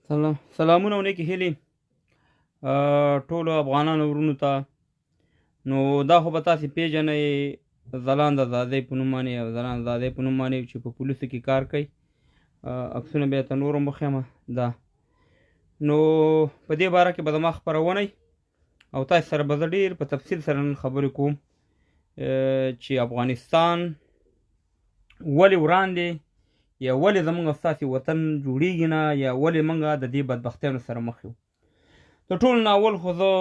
سلامونه او نیکې هیلې ټولو افغانانو ورونو ته. نو دا خو به تاسې پېژنئ ځلاند ازادۍ په نوم باندې او ځلاند ازادۍ په نوم باندې چې په پولیسو کې کار کوي. عکسونه بیا ته نور هم وښیم دا. نو په دې باره کې به زما خپرونه او تاسې سره به زه ډېر په تفصیل سره نن خبرې کوم چې افغانستان ولې وران دی، یا ولې زموږ ستاسې وطن جوړېږي نه، یا ولې موږ د دې بدبختیانو سره مخ یو. د ټولو نه اول خو زه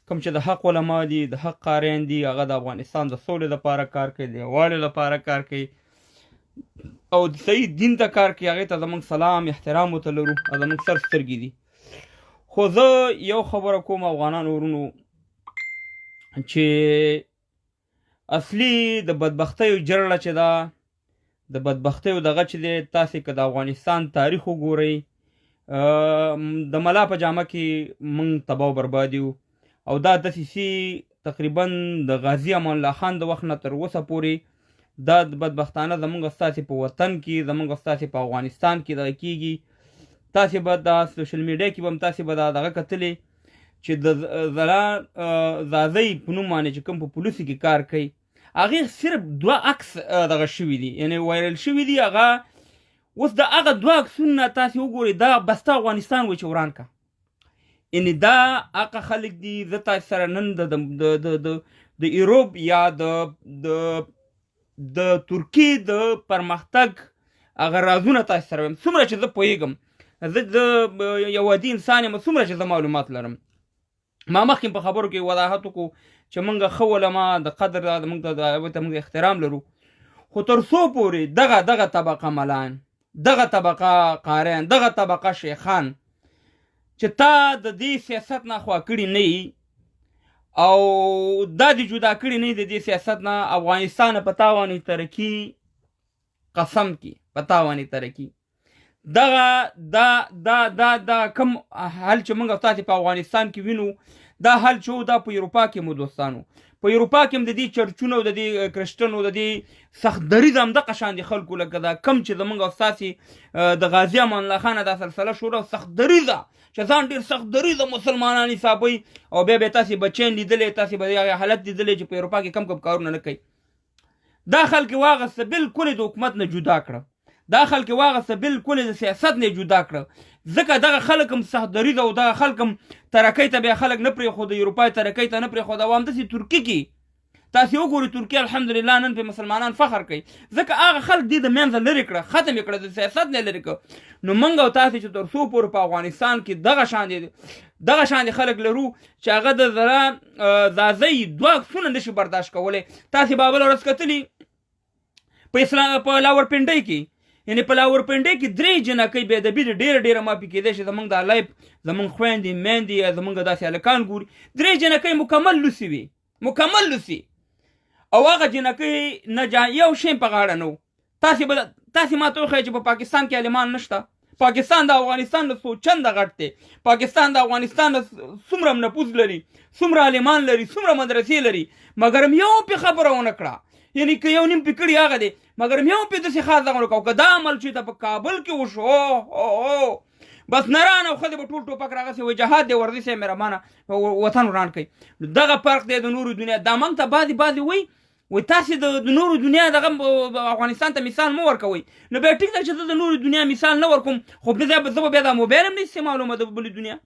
کوم چې د حق علما دي، د حق قاریان دي، هغه د افغانستان د سولې لپاره کار کوي، د یووالي لپاره کار کوي او د صحیح دین ته کار کوي، هغې ته زموږ سلام احترام ورته لرو او زموږ سر سترګې دي. خو زه یو خبره کوم افغانانو ورونو چې اصلي د بدبختیو جرړه چې ده، د بدبختیو دغه چې دی، تاسې که د افغانستان تاریخ وګورئ، د ملا په جامه کې موږ تباه و برباد یو او دا دسیسې تقریبا د غازي امان الله خان د وخت نه تر اوسه پورې دا بدبختانه زموږ ستاسې په وطن کې، زموږ ستاسې په افغانستان کې دغه کېږي. تاسې به دا سوشل میډیا کې به هم تاسې به دا دغه کتلې چې د زازۍ په نوم باندې چې کوم په پولیسو کې کار کوي، هغې صرف دوه عکس دغه شوي دي، یعنې وایرل شوي دي. هغه اوس د هغه دوه عکسونه تاسې وګورئ، دا بسته افغانستان وایي چې وران که. یعنې دا هغه خلک دي. زه تاسې سره نن د ایروپ یا د ترکیې د پرمختګ هغه رازونه تاسې سره وایم، څومره چې زه پوهېږم. زه یو عادي انسان یم، څومره چې زه معلومات لرم. ما مخکې په خبرو کې وضاحت وکړو چې موږ ښه علما د قدر موږ ته موږ احترام لرو، خو تر څو پورې دغه طبقه ملان، دغه طبقه قاریان، دغه طبقه شیخان چې تا د دې سیاست نه خوا کړي نه یي او دا دې جدا کړي نه یي د دې سیاست نه، افغانستان په تاواني ترقي قسم کې په تاواني ترقي دغه دا کم حل چې موږ تاسې په افغانستان کې وینو، دا حل چې دا په اروپا کې مو دوستانو، په اروپا کې هم د دې چرچونو او د دې کرسچنو د دې سخت دریځ همدغه شان دي خلکو لکه دا کم چې زموږ ستاسې د غازي امان الله خان دا سلسله شوره سخت دریځه چې ځان ډېر سخت دریځه مسلمانان حسابوي او بیا به تاسې بچیان لیدلی، تاسې به هغه حالت لیدلی چې په اروپا کې کم کارونه نه کوي. دا خلک واغسته بالکل د حکومت نه جدا کړه، دا خلک واغسته بالکل د سیاست نه جدا کړه، ځکه دغه خلک هم سخت دریځه او دغه خلک هم ترقۍ ته بیا خلک نه پرېښود، اروپا ترقۍ ته نه پرېښود. او همداسې ترکي کې تاسې وګورئ، ترکیه الحمدلله نن په مسلمانان فخر کوي، ځکه هغه خلک دې د منځه لرې کړه، ختم یې کړه، د سیاست نه لرې کړه. نو موږ او تاسې چې تر څو پورې په افغانستان کې دغه شان دي خلک لرو چې هغه د زازۍ دوه عکسونه نشي برداشت کولی. تاسې به بله ورځ کتلي په لاورپنډۍ کې، یعنې په لاورپنډۍ کې 3 جنکۍ بې ادبي د ډېره مافي کېدی شي زموږ دا لایف زموږ خویندې میندې یا زموږ داسې هلکان ګوري، 3 جنکۍ مکمل لوسې وي، مکمل لوسې، او هغه جنکۍ نه یو شی په غاړه نه و. تاسې ما ته وښایئ چې په پاکستان کې عالمان نشته. پاکستان د افغانستان نه څو چنده غټ دی، پاکستان د افغانستان نه څومره نفوذ لري، څومره عالمان لري، څومره مدرسې لري، مګر هم یو پې خبره ونه کړه، یعنې که یو نیم پې کړي هغه دی، مګر هم یو پې داسې خاص دغه ونه کړو. که دا عمل چې ته په کابل کې وشو بس نران او ښځې به ټول ټوپک راغسې وایي جهاد دی، ورځئ صاحب مهربانه وطن وران کوي. دغه فرق دی د نورو دنیا. دا موږ ته بعضې وایي تاسې د نورو دنیا دغه افغانستان ته مثال مه ورکوئ. نو بیا ټیک ده چې زه د نورو دنیا مثال نه ورکوم، خو زه به بیا دا موبایل هم نه استعمالوم د بلې دنیا،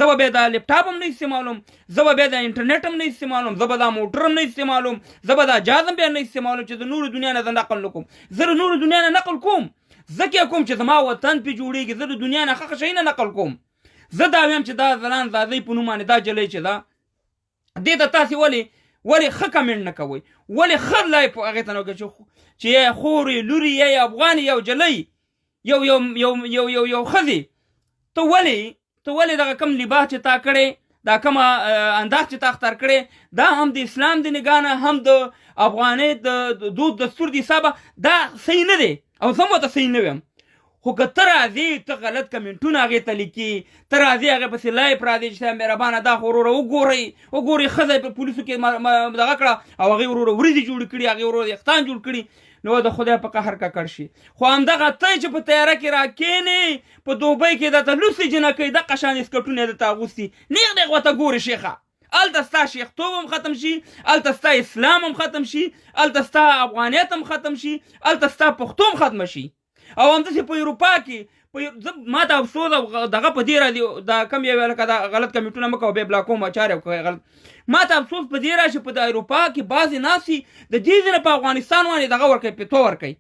زه به بیا دا لیپټاپ هم نه استعمالوم، زه به بیا دا انټرنیټ هم نه استعمالوم، زه به دا موټر هم نه استعمالوم، زه به دا جهاز هم بیا نه استعمالوم چې د نورو دنیا نه زه نقل نه کوم. زه د نورو دنیا نه نقل کوم ځکه کوم چې زما وطن پې جوړېږي، زه د دنیا نه ښه شی نه نقل کوم. زه دا ویم چې دا ځلان زازۍ په نوم باندې دا جلۍ چې ده دې ته تاسې ولې ښه کمنټ نه کوئ، ولې ښه لایف هغې ته نه وکړئ چې یا خور یې لور یې یا افغان یو جلۍ یو ښځې ته ولې دغه کم لباس چې تا کړی، دا کومه انداز چې تا اختر کړی، دا هم د اسلام د نګاه نه هم د افغانۍ د دود دستور د حسابه دا صحیح نه دی او زه هم ورته صحیح نه ویم. خو که ته راځې ته غلط کمنټونه هغې ته لیکي ته راځې هغې پسې لایف راځې چې مهربانه دا خو وروره وګورئ ښځه په پولیسو کې دغه کړه او هغې وروره وریځې جوړې کړي هغې وروره یختان جوړ کړي نو د خدای په قهر ککړ شي خو همدغه ته چې په تیاره کې راکښېنې په دوبۍ کې درته لوڅې جنکۍ دغه شانې سکټونه یې درته اغوستي نیغ ورته ګورې شیخه هلته ستا شیختوب هم ختم شي هلته ستا اسلام هم ختم شي هلته ستا افغانیت هم ختم شي هلته ستا پښتو هم ختمه شي او همداسې په اروپا کې ما ته افسوس او دغه په دې راځي دا کم یې ویل که دا غلط کمنټونه مه کوه بیا بلاکوم اچار کوئ غلط ما ته افسوس په دې راشي په د اروپا کې بعضې ناستي د دې ځینې په افغانستان باندې دغه ورکوي پیتو ورکوي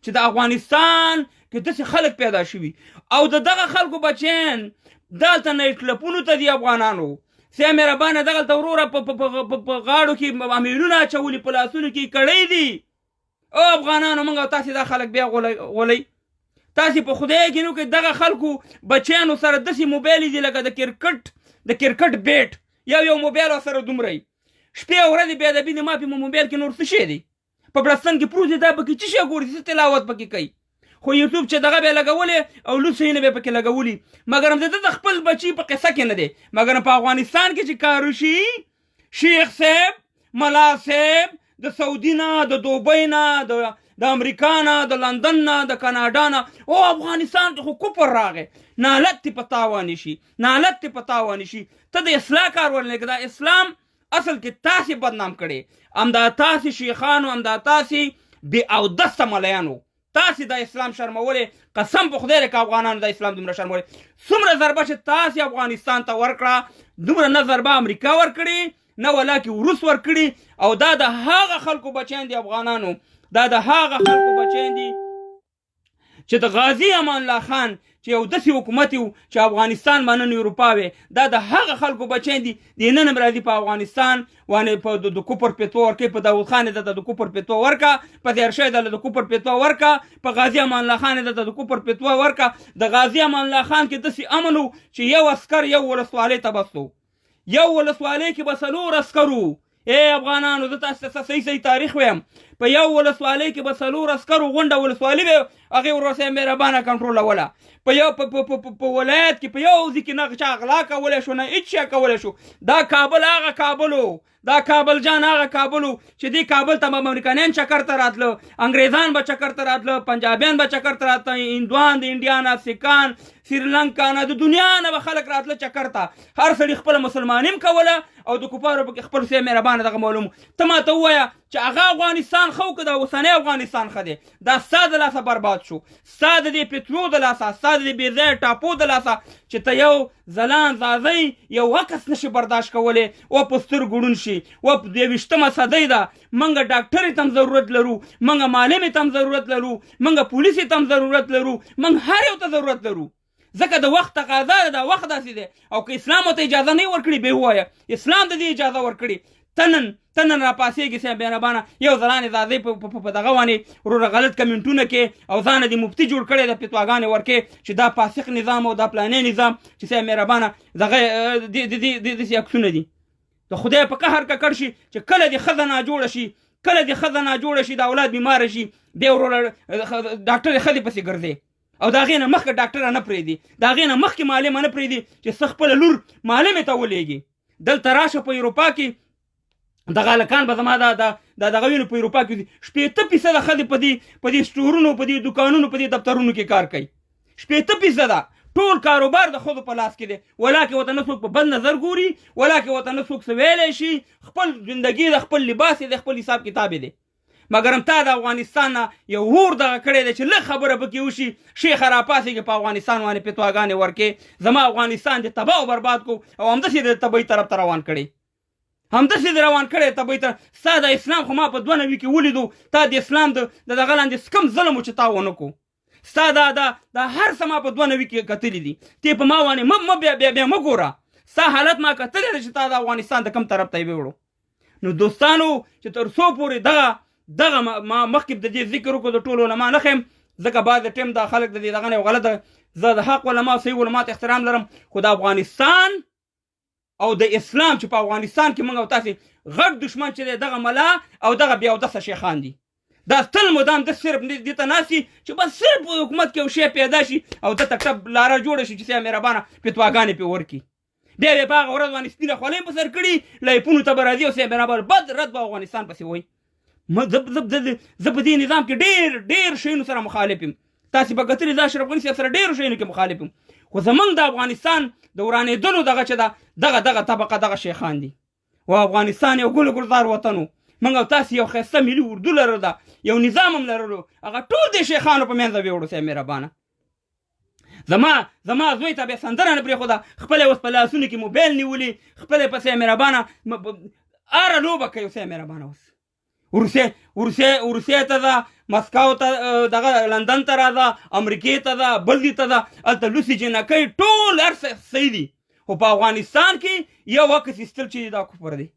چې د افغانستان کې داسې خلک پیدا شوي او د دغه خلکو بچیان دلته نایټ کلبونو ته دي افغانانو سیا مهربانه دغلته وروره په غاړو کې امیلونه اچولي په لاسونو کې کړی دي او افغانانو موږ او تاسې دا خلک بیا غولئ تاسې په خدای کې نو کې دغه خلکو بچیانو سره داسې موبایل دي لکه د کرکټ بیټ یو موبایل سره دومره شپې او ورځې بې ادبي دي ما په موبایل کې نور څه شی دی په بړستن کې پروت دی دا پکې څه شی ګوري څه تلاوت پکې کوي خو یوټیوب چې دغه بیا لګولې او لوڅ یې نه بیا پکې لګولي مګر هم د خپل بچي په قصه کې نه دی مګر په افغانستان کې چې کار وشي شیخ صاحب ملا صاحب د سعودي نه د دوبۍ نه د امریکا نه د لندن نه د کاناډا نه او افغانستان کې خو کفر راغی نالت تی په تاوانې شي ته د اصلاح کار ورنه دا اسلام اصل کې تاسې بدنام کړي همدا تاسې شیخانو همدا تاسې بې اودسته ملیانو تاسې د اسلام شرمولې قسم په خدای که افغانانو د اسلام دومره شرمولې څومره ضربه چې تاسې افغانستان ته ورکړه دومره نه ضربه امریکا ورکړي نه ولاکې وروس ورکړي او دا د هغه خلکو بچیان دي افغانانو دا د هغه خلکو بچیان دي چې د غازی امان الله خان چې یو داسې حکومت و چې افغانستان باندې نن اروپا وي دا د هغه خلکو بچیان دي د نن هم راځي په افغانستان وانې په د کوپر پیتو ورکوي په داود خان د کوپر پیتو ورکه په تیرشی د کوپر پیتو ورکه په غازی امان الله خان د کوپر پیتو ورکه د غازی امان الله خان کې داسې امن و چې یو عسکر یو ولسوالۍ ته بستو یو ولسوالۍ کې به څلور عسکرو افغانانو زه تاسو ته صحیح تاریخ ویم په یو ولسوالۍ کې به څلور عسکرو غونډه ولسوالي وي هغې ورسره مهربانه کنټرولوله په یو په ولایت کې په یو ځای کې نه چا غلا کولی شو نه هېڅ شی کولی شو دا کابل هغه کابل و دا کابل جان هغه کابل و چې دې کابل ته به امریکایان چکر ته راتله انګریزان به چکر ته راتله پنجابیان به چکر ته راتله هندوان د انډیا نه سیکان سریلانکا نه د دنیا نه به خلک راتله چکر ته هر سړي خپله مسلماني هم کوله او د کفارو پکې خپل څه مهربانه دغه معلوم ته ما ته ووایه چې هغه افغانستان ښه و که د اوسنی افغانستان ښه دی دا ستا د لاسه برباد شو ستا د دې پیترو د لاسه ستا د دې بېځایه ټاپو د لاسه چې ته یو ځلان زازی یو عکس نشي برداشت کولی و په سترګو ړوند شي و په 22مه صدۍ ده موږ ډاکټرې ته هم ضرورت لرو موږ معلمې ته هم ضرورت لرو موږ پولیسې ته هم ضرورت لرو موږ هر یو ته ضرورت لرو ځکه د وخت تقاضا ده دا وخت داسې دی او که اسلام ورته اجازه نه ورکړي بې ووایه اسلام د دې اجازه ورکړي ته نن راپاسېږي صاحب مهربانه یو ځلانې زازۍ په دغه باندې وروره غلط کمنټونه کې او ځانه د مفتي جوړ کړی د فتواګانې ورکې چې دا فاسق نظام او دا پلانې نظام چې صاحب مهربانه دغه داسې عکسونه دي د خدای په قهر ککړ شي چې کله دې ښځه ناجوړه شي کله دې ښځه ناجوړه شي د اولاد بیماره شي بیا وروره ډاکټر ښځې پسې ګرځې او د هغې نه مخکې ډاکټره نه پرېږدي د هغې نه مخکې معلمه نه پرېږدي چې څه خپله لور معلمې ته ولېږي دلته راشه په اروپا کې دغه هلکان به زما دغه وینو په اروپا کې 80% ښځې په دې سټورونو په دې دوکانونو په دې دفترونو کې کار کوي 80% ټول کاروبار د ښځو په لاس کې دی ولاکې ورته نه څوک په بد نظر ګوري ولاکې ورته نه څوک څه ویلی شي خپل زندګي د خپل لباس یې د خپل حساب کتاب دی مګر هم تا د افغانستان نه یو اور دغه کړی دی چې لږ خبره پکې وشي شیخه راپاسېږي په افغانستان باندې فتواګانې ورکې زما افغانستان دې تباه او برباد کو او همداسې د تبۍ طرف ته روان کړی همداسې دې روان کړی تبۍ ته ستا د اسلام خو ما په 2 نوي کې ولیدو تا د اسلام د دغه لاندې کم ظلم و چې تا ونه کو ستا دا هر څه ما په 2 نوي کې کتلي دي ته په ما باندې بیا مه ګوره ستا حالت ما کتلی دی چې تا د افغانستان د کم طرف ته یې ویوړو نو دوستانو چې تر څو پورې دغه ما مخکې د دې ذکر وکړو د ټولو علما نه ښیم ځکه بعض ټیم دا خلک د دې دغه نه غلطه زه د حق علما صحیح علما ته احترام لرم خو د افغانستان او د اسلام چې په افغانستان کې موږ او تاسې غټ دشمن چې دی دغه ملا او دغه بې اودسه شیخان دي دا تل مدام د صرف دې ته ناست چې بس صرف حکومت کې یو شی پیدا شي او د تکتب لاره جوړه شي چې سیا مهربانه فتواګانې پې ورکړي بیا به په هغه ورځ باندې سپینه خولۍ په سر کړي لایفونو ته به راځي او سیا مهربانه بد رد به افغانستان پسې وایي زه په دې نظام کې ډېر شیونو سره مخالف یم تاسې به کتلي دا اشرف غني صاحب سره ډېرو شیونو کې مخالف یم خو زمونږ د افغانستان د ورانېدلو دغه چې ده دغه طبقه دغه شیخان دي و افغانستان یو ګل ګلزار وطن و موږ او تاسې یو ښایسته ملي اردو لرله یو نظام هم لرلو هغه ټول د شیخانو په منځ ویوړو صاحب مهربانه زما زوی ته بیا سندره نه پرېښوده خپله اوس په لاسونو کې موبایل نیولي خپله په صاحب مهربانه هره لوبه کوي صاحب مهربانه اوس روسیې ته ده مسکو ته دغه لندن ته راځه امریکې ته ده بل دې ته ده هلته لوسې جنکۍ ټول هر څه صحیح دي خو په افغانستان کې یو عکس ایستل چې دا کفر دی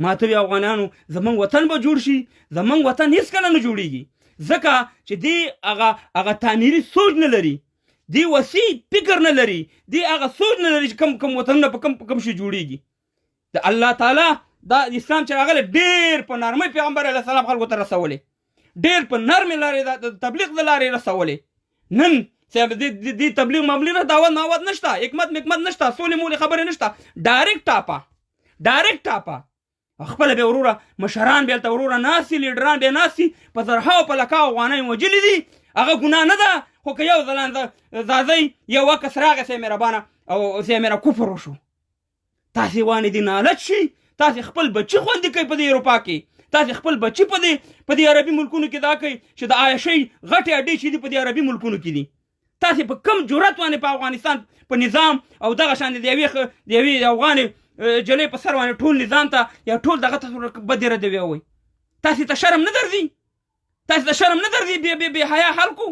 ما ته وی افغانانو زمونږ وطن به جوړ شي زمونږ وطن هېڅکله نه جوړېږي ځکه چې دی هغه تعمیري سوچ نه لري دی وسیع فکر نه لري دی هغه سوچ نه لري چې کم وطنونه په کم شي جوړېږي د الله تعالی دا اسلام چې راغلی ډېر په نرمۍ پیغمبر علیه السلام خلکو ته رسولی ډېر په نرمې لارې د تبلیغ د لارې رسولی نن دې تبلیغ مبلیغ نه دعوت ماوت نشته حکمت نشته سولې مولې خبرې نشته ډایرکټ ټاپه خپله بیا وروره مشران بیا هلته وروره ناستي لیډران بیا ناستي په زرهاو په لکاو افغانۍ وژلي دي هغه ګناه نه ده خو که یو ځلان زازی یو عکس راغی صاحب مهربانه او صاحب مهربانه کفر وشو تاسې وانې دې نالت شي تاسې خپل بچي خوندي کوي په دې اروپا کې تاسې خپل بچي په دې عربي ملکونو کې دا کوي چې د عایشۍ غټې اډې چې دي په دې عربي ملکونو کې دي تاسې په کم جرأت باندې په افغانستان په نظام او دغه شان د یوې افغانې جلۍ په سر باندې ټول نظام ته یا ټول دغه ته بدې ردوي وایي تاسې ته شرم نه درځي بې حیا خلکو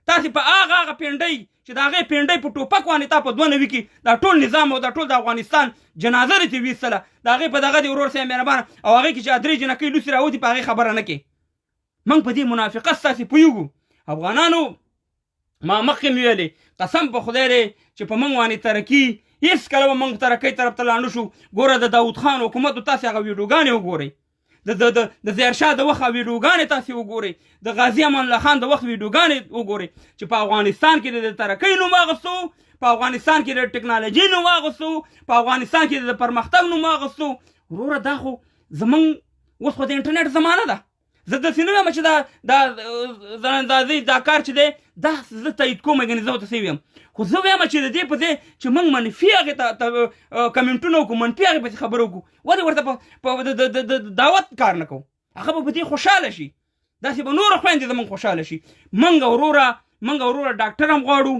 تاسې په هغه پینډۍ چې د هغې پینډۍ په ټوپک باندې تا په 2 نوي کې دا ټول نظام او دا ټول د افغانستان جنازه دې ویستله د هغې په دغه دې ورور صاحب مهربانه او هغې کې چې 3 جنکۍ لوسې راوتې په هغې خبره نه کوي موږ په دې منافقت ستاسې پوهېږو افغانانو ما مخکې مې ویلې قسم په خدای دی چې په موږ باندې ترقي هېڅکله به موږ ترقۍ طرف ته لاړ نه شو ګوره د داود خان حکومت تاسې هغه ویډیوګانې وګورئ د ظاهرشاه د وخت ویډیوګانې تاسې وګورئ د غازي امان الله خان د وخت ویډیوګانې وګورئ چې په افغانستان کې د ترقۍ نوم اخیستو په افغانستان کې د ټکنالوژۍ نوم اخیستو په افغانستان کې د پرمختګ نوم اخیستو وروره دا خو زمونږ اوس خو د انټرنیټ زمانه ده زه داسې نه وایم چې دا ځاناندازۍ دا کار چې دی دا زه تایید کوم ګنې زه ورته څه ویم خو زه وایم چې د دې په ځای چې موږ منفي هغې ته کمنټونه وکړو منفي هغې پسې خبرې وکړو ولې ورته په دعوت کار نه کوو هغه به په دې خوشحاله شي داسې به نوره خویندې زموږ خوشحاله شي موږ وروره ډاکټر هم غواړو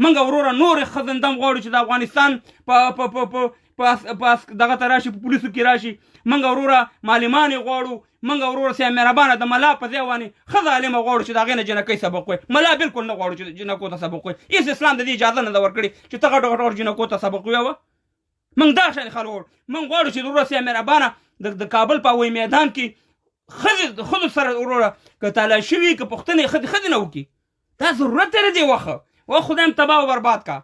موږ وروره نورې ښځندې هم غواړو چې د افغانستان په دغه ته راشي په پولیسو کې راشي موږ وروره معلمانې غواړو موږ وروره صاحب مهربانه د ملا په ځای باندې ښځه عالمه غواړو چې د هغې نه جنکۍ سبق وایي ملا بلکل نه غواړو چې جنکو ته سبق وایي هېڅ اسلام د دې اجازه نه ده ورکړې چې ته غټ جنکو ته سبق ووایه موږ دا شان خلک غواړو موږ غواړو چې وروره صاحب مهربانه د کابل په هوایي میدان کې ښځو سره وروره که تالاشي وي که پوښتنې ښځې نه وکړي دا ضرورت دی دې وخت خدای هم تباه و برباد کا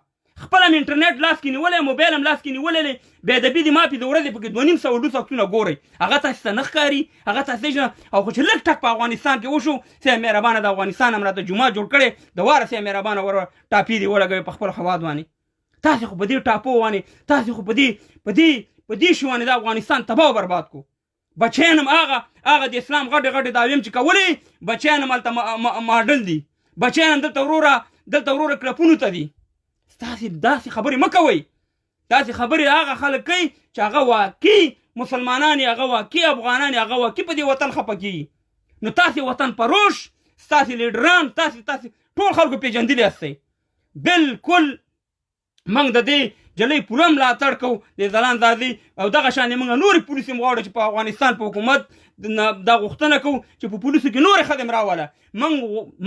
خپل هم انټرنیټ لاس کې نیولی موبایل هم لاس کې نیولی بېادبي دې ما پې د ورځې پکې 2.5 لوس عکسونه ګورئ هغه تاسې ته نه ښکاري هغه تاسې او خو چې لږ ټک په افغانستان کې وشو صاحب مهربانه د افغانستان هم راته جومات جوړ کړی د واره صاحب مهربانه ور ټاپې دې ولګوي په خپل هواد باندې تاسې خو په دې ټاپو باندې تاسې خو په دې شي باندې د افغانستان تباه و برباد کو بچیان هم هغه د اسلام غټې دعوې هم چې کولې بچیان هم هلته ماډل دي بچیان هم دلته وروره کلپونو ته دي تاسې داسې خبرې مه کوئ داسې خبرې هغه خلک کوي چې هغه واقعي مسلمانان هغه واقعي افغانان هغه واقعي په دې وطن خفه کېږي نو تاسې وطن پروش ستاسې لیډران تاسې ټول خلکو پېژندلي هستئ بلکل موږ د دې جلۍ پوره ملاتړ کوو د ځلانزادي او دغه شانې موږ نورې پولیسې هم غواړو چې په افغانستان په حکومت دا غوښتنه کوو چې په پولیسو کې نورې ښځې هم راوله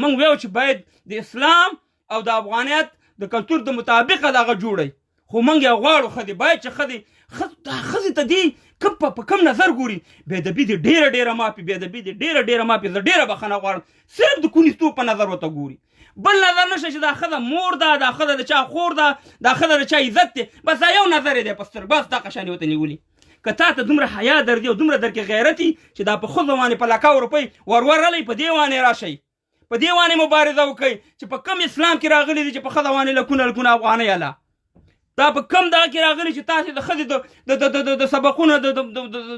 موږ ویو چې باید د اسلام او د افغانیت د کلتور د مطابق دغه جوړی خو موږ یې غواړو ښځې باید چې ښځې ته دې په کم نظر ګوري بېادبي دې ډېره معافي بېادبي دې ډېره معافي زه ډېره بښنه غواړم صرف د کونیستوب په نظر ورته ګوري بل نظر نشته چې دا ښځه مور ده دا ښځه د چا خور ده دا ښځه د چا عزت دی بس دا یو نظر یې دی په سترګو بس دغه شان یې ورته نیولي که تا ته دومره حیا درځي او دومره درکې غیرت چې دا په ښځو باندې په لکه روپۍ ورورلی په دې باندې راشئ په دې باندې مبارزه وکړئ چې په کم اسلام کې راغلي دي چې په ښځه باندې لکونه افغانۍ اله دا په کم دغه کې راغلي چې تاسې د ښځې د سبقونه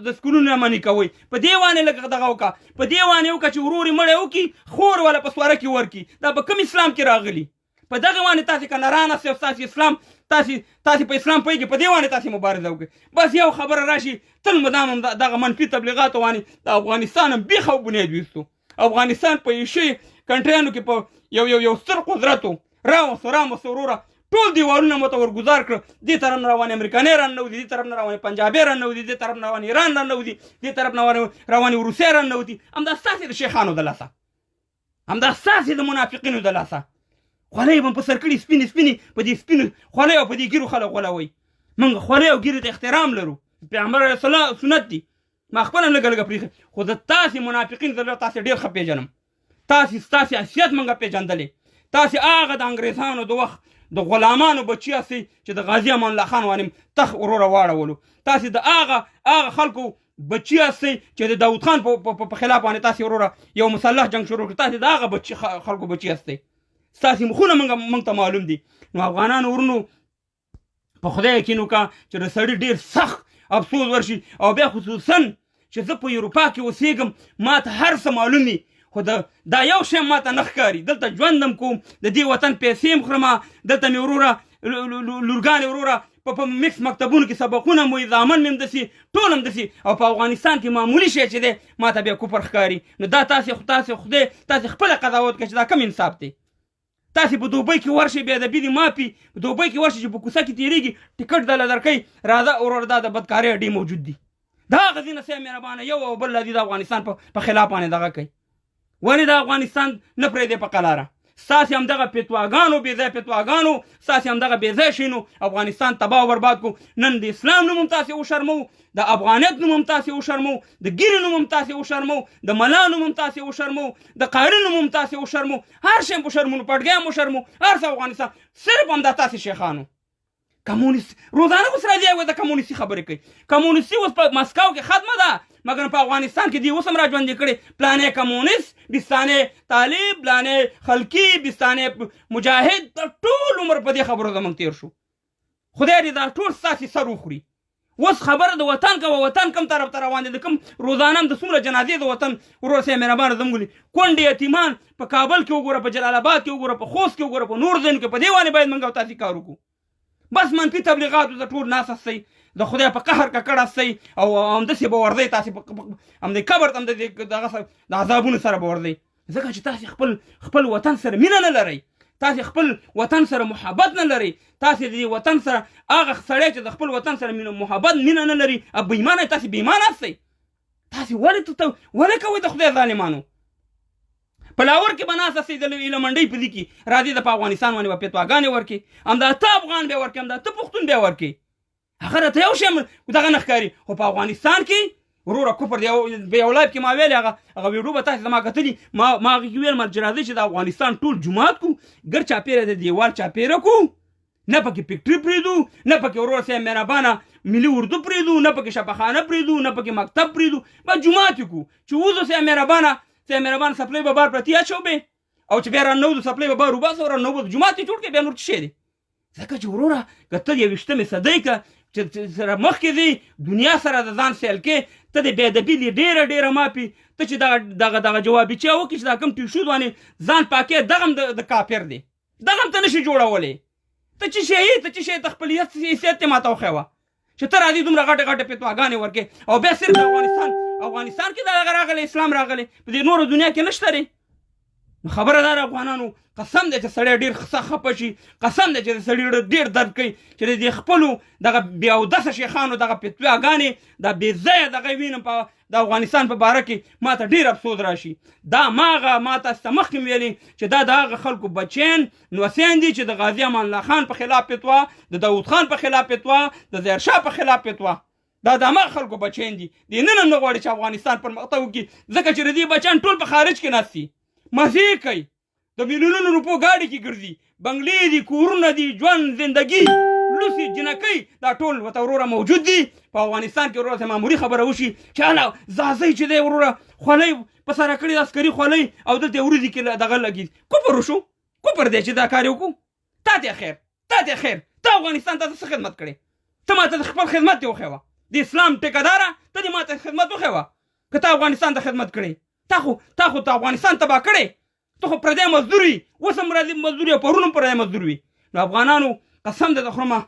د سکولونو نه منې کوئ په دې باندې لږ دغه وکړه په دې باندې وکړه چې ورور یې مړی وکړي خور والا په سواره کې ورکړي دا په کم اسلام کې راغلي په دغه باندې تاسې که نران هستئ او ستاسې اسلام تاسې په اسلام پوهېږئ په دې باندې تاسې مبارزه وکړئ بس یو خبره راشي تل مدام هم دغه منفي تبلیغاتو باندې د افغانستان هم بیخ او بنیاد ویستو افغانستان په ایشي کنټریانو کې په یو ستر قدرت و راموسه وروره ټول دیوالونه مو ته ورګزار کړه دې طرف نه روانې امریکانۍ راننوځي دې طرف نه روانې پنجابۍ راننوځي دې طرف نه روانې ایران راننوځي دې طرف نه روانې روسیه راننوځي همدا ستاسې د شیخانو د لاسه همدا ستاسې د منافقینو د لاسه خولۍ به په سر کړي سپینې په دې سپینو خولۍ او په دې ګیرو خلک غولوئ موږ خولۍ او ګیرو ته احترام لرو پیغمبر علیه السلام سنت دي ما خپله لږه پرېښي خو د تاسې منافقین زه تاسې ډېر ښه پېژنم ستاسې حیثیت موږ پېژندلی تاسې هغه د انګریزانو د وخت د غلامانو بچي هستئ چې د غازي امان الله خان باندې تخ وروره واړولو تاسې د هغه خلکو بچي هستئ چې د داود خان په خلاف باندې تاسې وروره یو مسلح جنګ شروع کړ تاسې د هغه خلکو بچي هستئ ستاسې مخونه موږ ته معلوم دي نو افغانانو ورونو په خدای یقین وکړه چې د سړي ډېر سخت افسوس ورشي او بیا خصوصا چې زه په اروپا کې اوسېږم ما ته هر څه معلوم دي خو دا یو شی ما ته نه ښکاري دلته ژوند هم کوم د دې وطن پیسې هم خورم دلته مې وروره لورګانې وروره په مکس مکتبونو کې سبقونه مو زامن مې هم دسي ټول هم دسي او په افغانستان کې معمولي شی چې دی ما ته بیا کفر ښکاري نو دا تاسې خدای تاسې خپله قضاوت کړئ چې دا کم انصاف دی تاسې په دوبۍ کې ورشئ بې ادبي دې مافي په دوبۍ کې ورشئ چې په کوڅه کې تېرېږي ټکټ دله درکوي راځه وروره دا د بدکارۍ اډې موجود دي دا هغه ځینه صاحب مهربانه یو او بل دي د افغانستان په خلاف باندې دغه کوي ولې د افغانستان نه پرېږدې په قلاره ستاسې همدغه فتواګانو بې ځای فتواګانو ستاسې همدغه بې ځای شینو افغانستان تباه او برباد کړو نن د اسلام نوم هم تاسې وشرمو د افغانیت نوم هم تاسې وشرمو د ګیرې نوم هم تاسې وشرمو د ملا نوم هم تاسې وشرمو د قاري نوم هم تاسې وشرمو هر شی هم وشرمو پټګی هم وشرمو هر څه افغانستان صرف همدا تاسې شیخانو کمونیست روزانه اوس راځي او د کمونیستي خبرې کوي کمونیستي اوس په مسکو کې ختمه ده مګر په افغانستان کې دی اوس هم را ژوندي کړي پلانې کمونیست بستانې طالب پلانې خلقي بستانې مجاهد ټول عمر په دې خبرو زموږ تېر شو خدای دې دا ټول ستاسې سر وخوري اوس خبره د وطن کوه وطن کم طرف ته روان دي د کوم روزانه هم د څومره جنازې د وطن ورور صاحب مهربانه زموږ دي کونډې یتیمان په کابل کې وګوره په جلال آباد کې وګوره په خوست کې وګوره په نور ځایونو کې په دې باندې باید موږ او تاسې کار وکړو بس منفي تبلیغاتو ته ټول ناست هستئ د خدای په قهر ککړ هستئ او همداسې به ورځئ تاسې همدې قبر ته دغه د عذابونو سره به ورځئ ځکه چې تاسې خپل وطن سره مینه نه لرئ تاسې خپل وطن سره محبت نه لرئ تاسې د دې وطن سره هغه سړی چې د خپل وطن سره محبت مینه نه لري او بېایمانه تاسې بېایمانه هستئ تاسې ولې کوئ د خدای ظالمانو په لاهور کې به ناست هستئ د ایله منډۍ په دې کې راځي د په افغانستان باندې به فتواګانې ورکړي همدا ته افغان بیا ورکړي همدا ته پښتون بیا ورکړي هغه راته یو شی دغه نه ښکاري خو په افغانستان کې وروره کفر دی په یو لایف کې ما ویلې هغه ویډیو به تاسې زما کتلي ما هغې کې ویل چې راځئ چې د افغانستان ټول جومات کړو ګر چاپېره د دیوال چاپېره کړو نه پکې پکټري پرېږدو نه پکې وروره صاحب مهربانه ملي اردو پرېږدو نه پکې شفاخانه پرېږدو نه پکې مکتب پرېږدو بس جومات یې کړو چې وځو صاحب مهربانه سپلۍ به بار پرتې اچو به او چې بیا راننوځو سپلۍ به بار وباسو راننوځو جومات یې جوړ کړې بیا نور څه شی دی ځکه چې وروره که ته د 21مې صدۍ که چې سره مخکې ځې دنیا سره د ځان سیل کې ته د بېادبي دې ډېره مافي ته چې دغه جوابچه وکړي چې دا کوم ټیشود باندې ځان پاکې دغه هم د کافر دی دغه هم ته نشي جوړولی ته چې شی ته خپل حیثیت یې ماته وښیوه چې ته راځي دومره غټې فتواګانې ورکې او بیا صرف افغانستان کې دغه راغلی اسلام راغلی په دې نورو دنیا کې نشته دی نو خبره ده افغانانو قسم دی چې سړی ډېر خفه شي قسم دی چې سړی ډېر درد کوي چې د خپلو دغه بې اودسه شیخانو دغه فتواګانې دا بې ځایه دغه وینم په د افغانستان په باره کې ما ته ډېر افسوس راشي دا ما تاسو ته مخکې ویلي چې دا د هغه خلکو بچیان نوسیان دي چې د غازي امان الله خان په خلاف فتوا د داود خان په خلاف فتوا د ظاهرشاه په خلاف فتوا دا د هماغه خلکو بچیان دي دې نن هم نه غواړي چې افغانستان پرمختګ وکړي ځکه چې د دې بچیان ټول په خارج کې ناست دي مزې کوي د میلیونونو روپو ګاډي کې ګرځي بنګلې دي کورونه دي ژوند زندګي لوسی جنکۍ دا ټول ورته وروره موجود دي په افغانستان کې. وروره ته معمولي خبره وشي چې هله ځاځی چې دی وروره خولۍ په سره کړې د عسکري خولۍ او دلته یې وریځې کې دغه لګي. کفر وشو، کفر دی چې دا کار یې وکړو. تا ته خیر ته افغانستان ته څه خدمت کړې؟ ته ما ته خپل خدمت دې وښیوه. د اسلام ټیکهداره ته دې ما ته خدمت وښیوه که ته افغانستان ته خدمت کړې. تا خو ته افغانستان تباه کړې. ته خو پردی مزدور وي، اوس هم راځي مزدور وي، پرون هم پردی مزدور وي. نو افغانانو قسم دې خورمه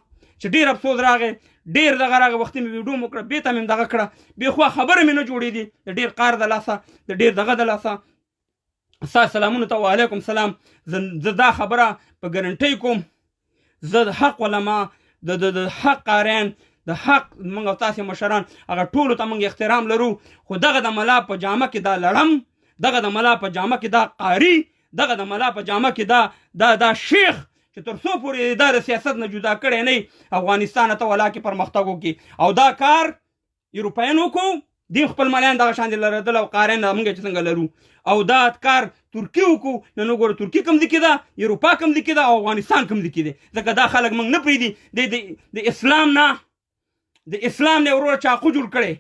چې ډېر افسوس راغی، ډېر دغه راغی، وختي مې ویډیو مو کړه، بېرته مې دغه کړه، بېخوا خبره مې نه جوړېدي د ډېر قار د لاسه، د ډېر دغه د لاسه. ستا سلامونو ته وعلیکم سلام. زه دا خبره په ګرنټۍ کوم، زه د حق علما، د حق قاریان، د حق موږ او تاسې مشران هغه ټولو ته موږ احترام لرو. خو دغه د ملا په جامه کې دا لړم، دغه د ملا په جامه کې دا قاري، دغه د ملا په جامه کې دا شیخ چې تر څو پورې دا د سیاست نه جدا کړی نه افغانستان ته ولا کې پرمختګ وکړي. او دا کار یورپین وکړو، دی خپل مالیان دغه شان دي لرېدل او قاریان موږ چې څنګه لرو. او دا کار ترکي وکړو، نن وګوره ترکي کوم دي کې ده، یوروپا کوم دي کې ده، او افغانستان کوم دي کې دی. ځکه دا خلک موږ نه پرېږدي. د اسلام نه وروره چاقو جوړ کړی،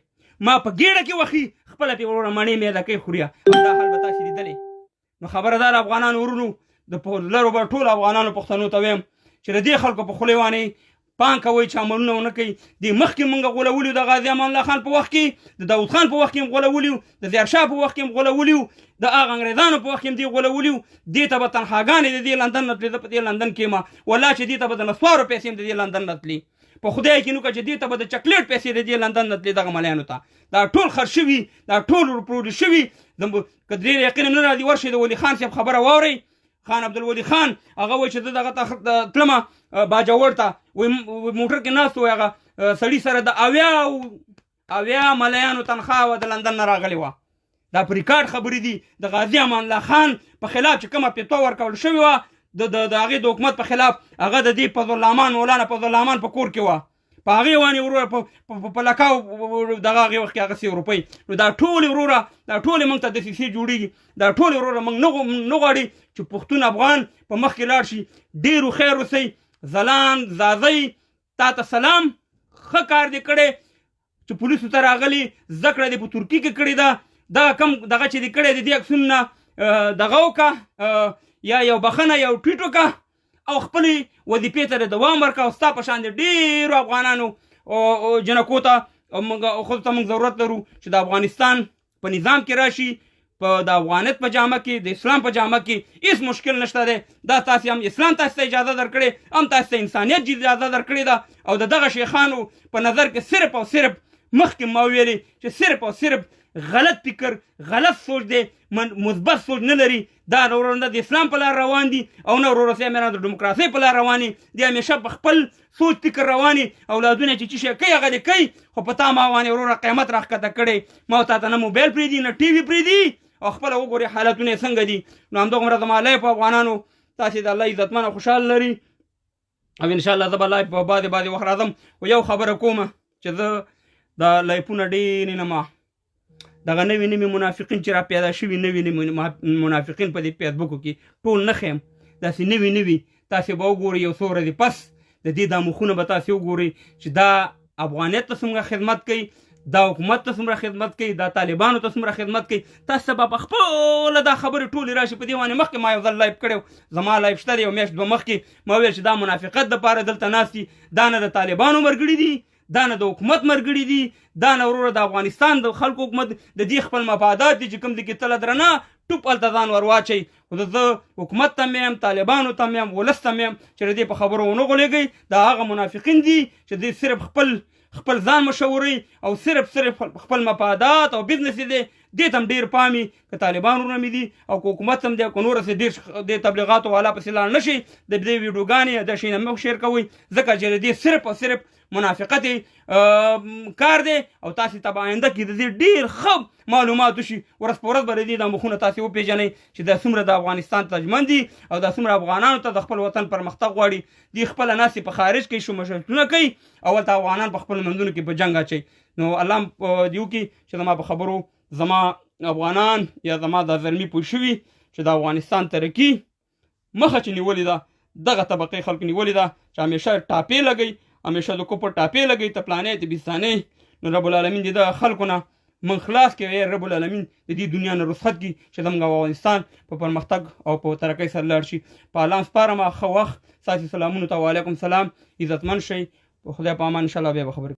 ما په ګېډه کې وخي خپله پې وروره مڼې میده کوي خوریا. دا حال به تاسې لیدلی. نو خبردار افغانانو ورونو، د لرو به ټول افغانانو پښتنو ته ویم چې د دې خلکو په خولې وانئ، پام کوئ چې عملونه ونه کوي. د مخکې موږ غولولي د غازي امان الله خان په وخت کې، د داود خان په وخت کې هم غولولي، د زیارشاه په وخت کې هم غولولي، د هغه انګریزانو په وخت کې هم دې غولولي. دې ته به تنخواګانې د دې لندن نه تلې، زه په دې لندن کې یم والله چې دې ته به د نسوارو پیسې هم د دې لندن نه تلې. په خدای کې نو که چې دې ته به د چکلیټ پیسې د دې لندن نه تلې دغه ملیانو ته. دا ټول خرڅ شوي، دا ټول ورپلوري شوي. که ډېر یقین نه راځي ورشئ د ولی خان صاحب خبره واورئ. خان عبدالولي خان هغه وایي چې زه دغه ته تلمه باجوړ ته، وایي موټر کې ناست وی، هغه سړي سره د اویا ملیانو تنخوا د لندن نه راغلې وه. دا په ریکارډ خبرې دي. د غازي امان الله خان په خلاف چې کومه فتوا ورکول شوې وه د هغې د حکومت په خلاف، هغه د دې فضلالرحمن مولانا فضلالرحمن په کور کې وه. په هغې وانې وروره په لکاو دغه هغې وخت کې هغه 100 روپۍ. نو دا ټولې وروره، دا ټولې موږ ته دسیسې جوړېږي. دا ټولې وروره موږ نه غواړي چې پښتون افغان په مخ کې لاړ شي. ډېرو خیر اوسئ. ځلان ځاځی تا ته سلام، ښه کار دې کړی چې پولیسو ته راغلي، زده کړه دې په ترکي کې کړې ده. دغه کم دغه چې دې کړی د دې عکسونو نه دغه وکړه، یا یو بخښنه یو ټویټ وکړه او خپلې وظیفې ته دوام ورکړه. او ستا په شان د ډېرو افغانانو جنکو ته ښځو ته موږ ضرورت لرو چې د افغانستان په نظام کې راشي، په د افغانیت په جامه کې، د اسلام په جامه کې. هېڅ مشکل نشته دی. دا تاسې هم اسلام تاسې ته اجازه درکړې، هم تاسې ته انسانیت اجازه درکړې ده. او د دغه شیخانو په نظر کې صرف او صرف مخکې ما ویلې چې صرف او صرف غلط فکر، غلط سوچ دی، مثبت سوچ نه لري. دا ورور نه د اسلام په لار روان دي او نه ورور سره مېران د دیموکراسۍ په لار روان دي. دی همیشه په خپل سوچ فکر روان دي. اولادونه چې شي کوي هغه دې کوي. خو په تا ما باندې وروره قیامت راښکته کړی. ما تا ته نه موبایل پرېږدي، نه ټي وي پرېږدي، او خپله وګورې حالتونه یې څنګه دي. نو همدغومره زما لایف افغانانو، تاسې د الله عزتمن او خوشحال لري. او انشاءالله زه به لایف په بعضې وخت راځم. خو یو خبره کومه چې زه دا لایفونه ډېر نه ما دغه نوي منافقین چې را پیدا شوي، نوي منافقین په دې فیسبوکو کې ټول نه ښیم. داسې نوي تاسې به وګورئ. یو څو ورځې پس د دې دا مخونه به تاسې وګورئ چې دا افغانیت ته څومره خدمت کوي، دا حکومت ته څومره خدمت کوي، دا طالبانو ته څومره خدمت کوي. تاسو به په خپله دا خبرې ټولې راشي. په دې باندې مخکې ما یو ځل لایف کړی، زما لایف شته دی، یو میاشت دوه مخکې ما ویل چې دا منافقت دپاره دلته ناست دي، دا نه د طالبانو ملګري دي، دا نه د حکومت ملګري دي، دا نه وروره د افغانستان د خلکو حکومت د دې خپل مفادات دي چې کوم دي کې تله درنه ټوپ هلته ځان ور واچئ. خو زه حکومت ته مې یم، طالبانو ته مې یم، ولس ته مې یم چې د دې په خبرو ونه غولېږئ. دا هغه منافقین دي چې دوی صرف خپل ځان مشوري او صرف خپل مفادات او بزنس دی. دې ته هم ډېر پامي، که طالبان ورونه مې دي او که حکومت هم دی، که نور څه ډېر د تبلیغاتو والا پسې لاړ نه شي. د دې ویډیوګانې د شي نه مه شیر کوئ، ځکه چې د دې صرف او صرف منافقت کار دی. او تاسې ته به آینده کې د دې ډېر ښه معلومات وشي. ورځ په ورځ به د دې دا مخونه تاسې وپېژنئ چې دا څومره د افغانستان ترجمن دي او دا څومره افغانانو ته د خپل وطن پرمختګ غواړي. دوی خپله ناستې په خارج کې شومشلتونه کوي او هلته افغانان په خپلو منځونو کې په جنګ اچوي. نو الله دې وکړي چې زما په خبرو زما افغانان یا زما دا زلمي پوه شوي چې د افغانستان ترقي مخه چې نیولې ده دغه طبقې خلکو نیولې ده چې همیشه ټاپې لګوي، همیشه د کفر ټاپې لګوي، ته پلانې ته بیستانې. نو رب العالمین دې دغه خلکو نه من خلاص کړي، رب العالمین د دې دنیا نه رخصت کړي چې زموږ افغانستان په پرمختګ او په ترقۍ سره لاړ شي. په الله سپارم. ښه وخت ستاسې سلامونو ته. وعلیکم سلام. عزتمن شئ. په خدای په امان. انشاءالله بیا به خبرې